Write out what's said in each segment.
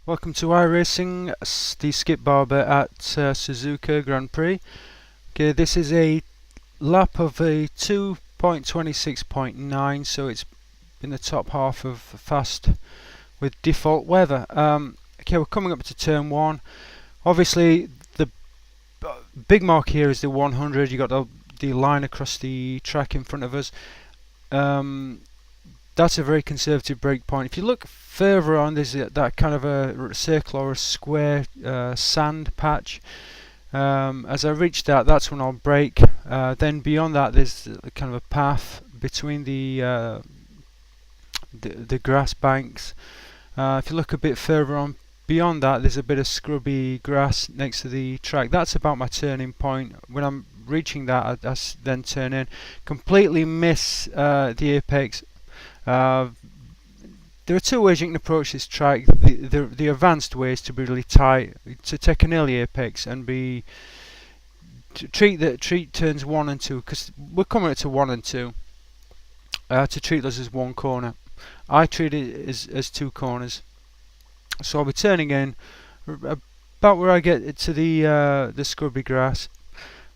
Welcome to iRacing, the Skip Barber at Suzuka Grand Prix. Okay, this is a lap of a 2.26.9, so it's in the top half of fast with default weather. Okay, we're coming up to turn 1. Obviously, the big mark here is the 100. You got the line across the track in front of us. That's a very conservative brake point. If you look further on, there's that kind of a circle or a square sand patch. As I reach that, that's when I'll brake. Then beyond that, there's kind of a path between the grass banks. If you look a bit further on beyond that, there's a bit of scrubby grass next to the track. That's about my turning point. When I'm reaching that, I then turn in. Completely miss the apex. There are two ways you can approach this track. The advanced way is to be really tight, to take an early apex and treat turns 1 and 2, because we're coming up to 1 and 2, to treat those as one corner. I treat it as 2 corners. So I'll be turning in about where I get to the scrubby grass,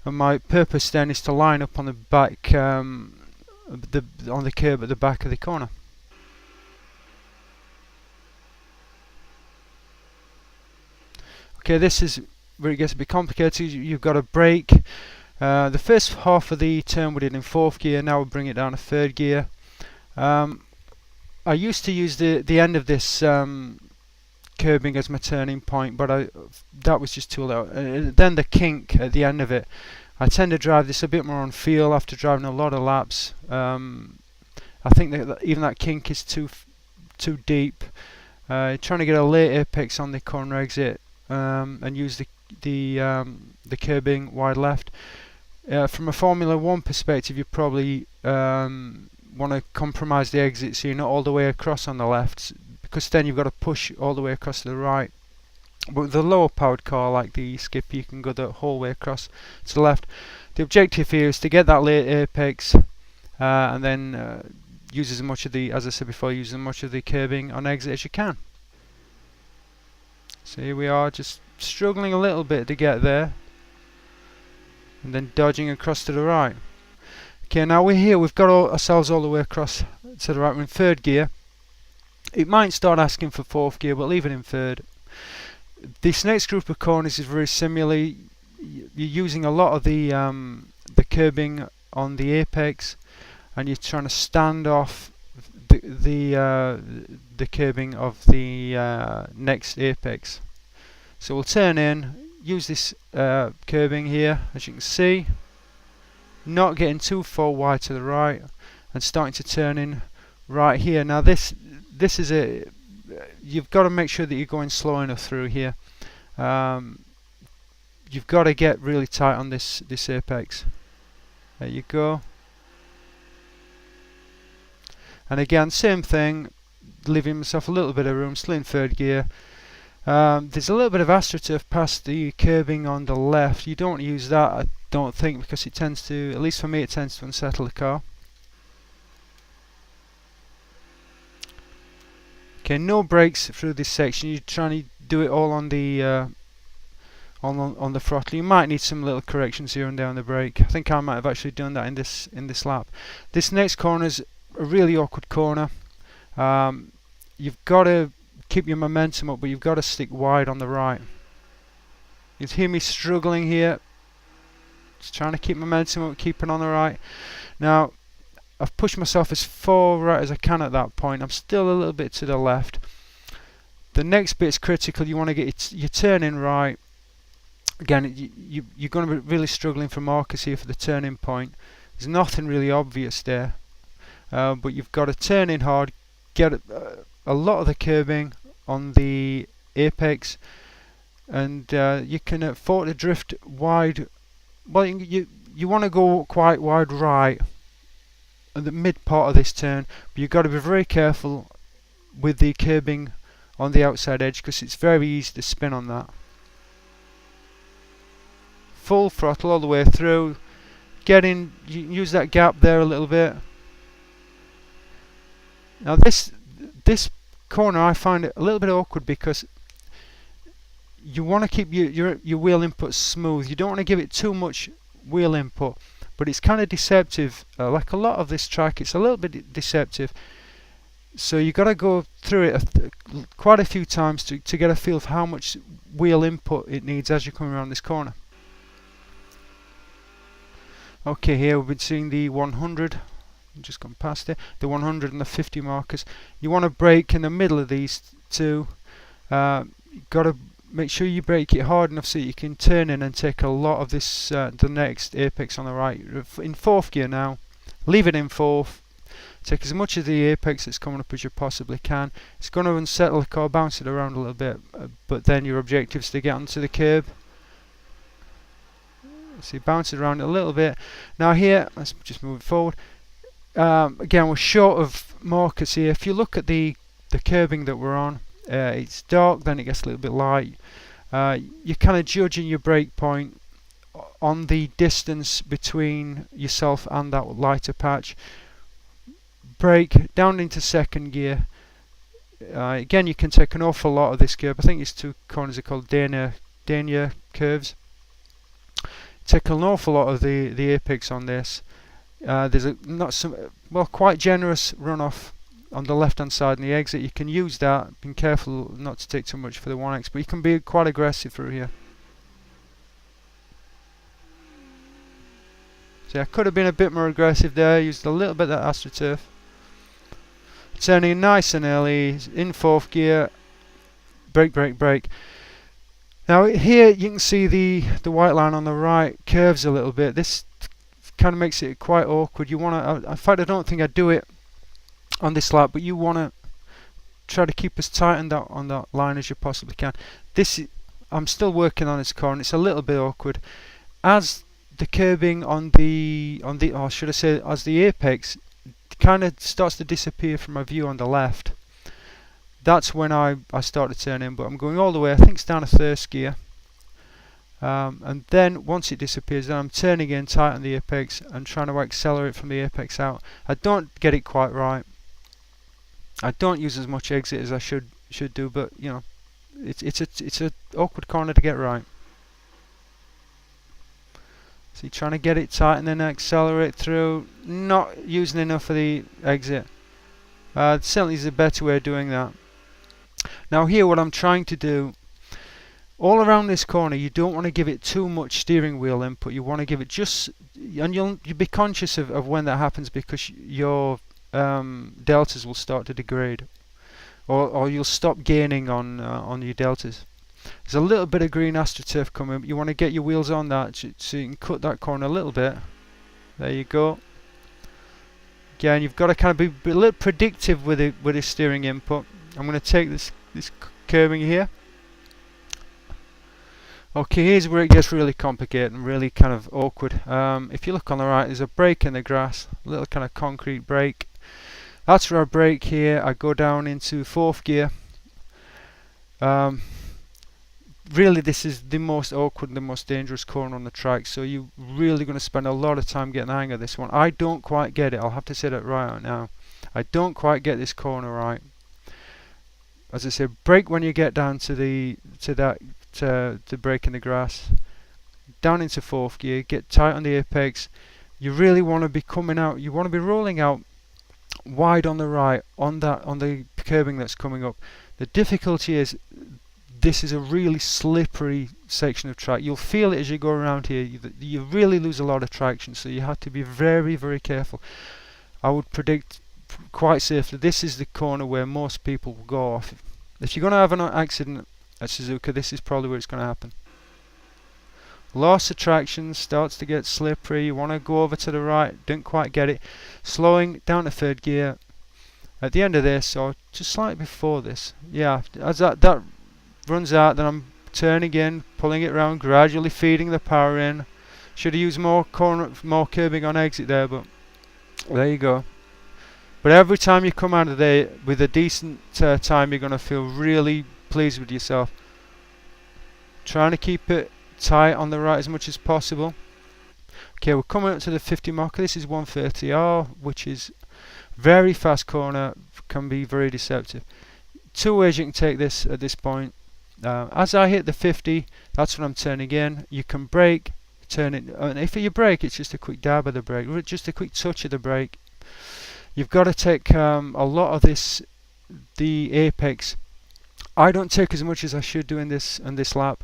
and my purpose then is to line up on the back, on the curb at the back of the corner. Okay, this is where it gets a bit complicated. You've got to brake. The first half of the turn we did in 4th gear. Now we'll bring it down to 3rd gear. I used to use the end of this curbing as my turning point, but that was just too low. Then the kink at the end of it. I tend to drive this a bit more on feel after driving a lot of laps. I think that even that kink is too deep. Trying to get a late apex on the corner exit and use the curbing wide left. From a Formula 1 perspective, you probably want to compromise the exit so you're not all the way across on the left, because then you've got to push all the way across to the right. But with a lower powered car like the Skip, you can go the whole way across to the left. The objective here is to get that late apex and then use as much of the, as I said before, use as much of the curbing on exit as you can. So here we are, just struggling a little bit to get there, and then dodging across to the right. Okay, now we're here, we've got ourselves all the way across to the right. We're in 3rd gear. It might start asking for 4th gear, but leave it in 3rd. This next group of corners is very similar. You're using a lot of the curbing on the apex, and you're trying to stand off the curbing of the next apex. So we'll turn in, use this curbing here, as you can see, not getting too far wide to the right, and starting to turn in right here. Now this is you've got to make sure that you're going slow enough through here. You've got to get really tight on this apex. There you go. And again, same thing, leaving myself a little bit of room, still in 3rd gear. There's a little bit of astroturf past the curbing on the left. You don't use that, I don't think, because it tends to, at least for me, it tends to unsettle the car. Okay, no brakes through this section. You're trying to do it all on the on the throttle. You might need some little corrections here and there on the brake. I think I might have actually done that in this lap. This next corner is a really awkward corner. You've got to keep your momentum up, but you've got to stick wide on the right. You can hear me struggling here, just trying to keep momentum up, keeping on the right. Now I've pushed myself as far right as I can at that point. I'm still a little bit to the left. The next bit's critical. You want to get your turn in right. Again, you're going to be really struggling for markers here for the turning point. There's nothing really obvious there, but you've got to turn in hard, get a lot of the curbing on the apex, and you can afford to drift wide. Well, you want to go quite wide right at the mid part of this turn, but you've got to be very careful with the curbing on the outside edge, because it's very easy to spin on that. Full throttle all the way through. Use that gap there a little bit. Now this corner, I find it a little bit awkward because you want to keep your wheel input smooth. You don't want to give it too much wheel input, but it's kind of deceptive. Like a lot of this track, it's a little bit deceptive. So you got to go through it quite a few times to get a feel of how much wheel input it needs as you come around this corner. Okay, here we've been seeing the 100. I've just gone past it. The 100 and the 50 markers. You want to brake in the middle of these two. You've got to make sure you brake it hard enough so you can turn in and take a lot of this, the next apex on the right. In fourth gear now. Leave it in fourth. Take as much of the apex that's coming up as you possibly can. It's going to unsettle the car, bounce it around a little bit, but then your objective is to get onto the curb. So you bounce it around a little bit. Now here, let's just move it forward. Again, we're short of markers here. If you look at the curbing that we're on, it's dark, then it gets a little bit light. You're kind of judging your brake point on the distance between yourself and that lighter patch. Brake down into second gear. Again, you can take an awful lot of this curve. I think these two corners are called Dania curves. Take an awful lot of the apex on this. There's quite generous runoff on the left hand side in the exit. You can use that. Be careful not to take too much for the 1x, but you can be quite aggressive through here. So I could have been a bit more aggressive there. Used a little bit of that AstroTurf. Turning nice and early in fourth gear. Brake, brake, brake. Now here you can see the white line on the right curves a little bit. This kind of makes it quite awkward. You want to, in fact, I don't think I'd do it on this lap, but you want to try to keep as tight on that line as you possibly can. I'm still working on this car, and it's a little bit awkward. As the curbing or should I say, as the apex kind of starts to disappear from my view on the left, that's when I start to turn in. But I'm going all the way, I think it's down to first gear. And then once it disappears, then I'm turning in tight on the apex and trying to accelerate from the apex out. I don't get it quite right. I don't use as much exit as I should do, but you know, it's a awkward corner to get right. So you're trying to get it tight and then accelerate through, not using enough of the exit. Certainly is a better way of doing that. Now here, what I'm trying to do, all around this corner, you don't want to give it too much steering wheel input. You want to give it just, and you'll be conscious of when that happens, because your deltas will start to degrade, or you'll stop gaining on your deltas. There's a little bit of green AstroTurf coming, but you want to get your wheels on that so you can cut that corner a little bit. There you go. Again, you've got to kind of be a little predictive with the steering input. I'm going to take this curving here. Okay, here's where it gets really complicated and really kind of awkward. If you look on the right, there's a break in the grass, a little kind of concrete break. That's where I brake here. I go down into fourth gear. Really, this is the most awkward and the most dangerous corner on the track, so you're really going to spend a lot of time getting the hang of this one. I don't quite get it. I'll have to say that right now. I don't quite get this corner right. As I said, brake when you get down to brake in the grass. Down into fourth gear, get tight on the apex. You really want to be coming out. You want to be rolling out wide on the right on the curbing that's coming up. The difficulty is, this is a really slippery section of track. You'll feel it as you go around here. You really lose a lot of traction, so you have to be very, very careful. I would predict quite safely this is the corner where most people will go off. If you're going to have an accident at Suzuka, this is probably where it's going to happen. Loss of traction, starts to get slippery. You want to go over to the right, don't quite get it. Slowing down to third gear. At the end of this, or just slightly before this, yeah, as that runs out, then I'm turning in, pulling it around, gradually feeding the power in. Should have used more curbing on exit there, but there you go. But every time you come out of there with a decent time, you're going to feel really pleased with yourself. Trying to keep it tight on the right as much as possible. Okay, we're coming up to the 50 marker. This is 130R, which is very fast corner, can be very deceptive. Two ways you can take this at this point. As I hit the 50, that's when I'm turning in. You can brake, turn it, and if you brake, it's just a quick dab of the brake, just a quick touch of the brake. You've got to take a lot of this, the apex. I don't take as much as I should do in this lap,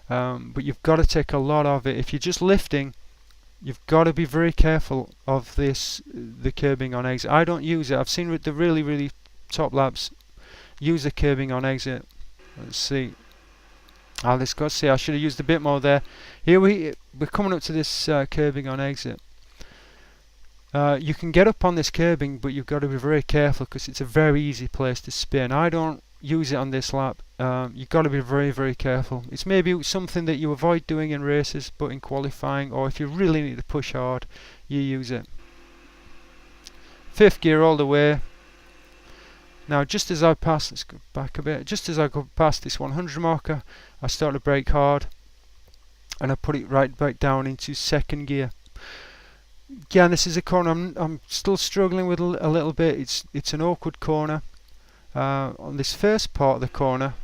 but you've got to take a lot of it. If you're just lifting, you've got to be very careful of this, the curbing on exit. I don't use it. I've seen with the really top laps use the curbing on exit. Let's see. Let's go see. I should have used a bit more there. Here we're coming up to this curbing on exit. You can get up on this curbing, but you've got to be very careful because it's a very easy place to spin. I don't use it on this lap. You've got to be very careful. It's maybe something that you avoid doing in races, but in qualifying, or if you really need to push hard, you use it. 5th gear all the way. Now just as I pass, let's go back a bit, just as I go past this 100 marker, I start to brake hard and I put it right back down into 2nd gear. Again, this is a corner I'm still struggling with a little bit. It's an awkward corner. On this first part of the corner,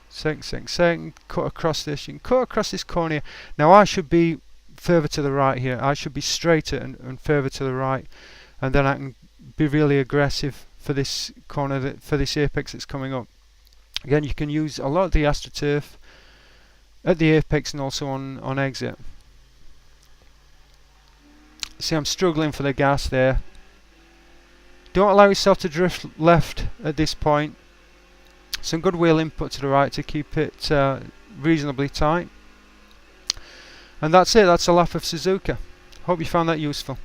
second, cut across this. You can cut across this corner. Now I should be further to the right here. I should be straighter and further to the right, and then I can be really aggressive for this corner, for this apex that's coming up. Again, you can use a lot of the AstroTurf at the apex and also on exit. See, I'm struggling for the gas there. Don't allow yourself to drift left at this point. Some good wheel input to the right to keep it reasonably tight. And that's it. That's a lap of Suzuka. Hope you found that useful.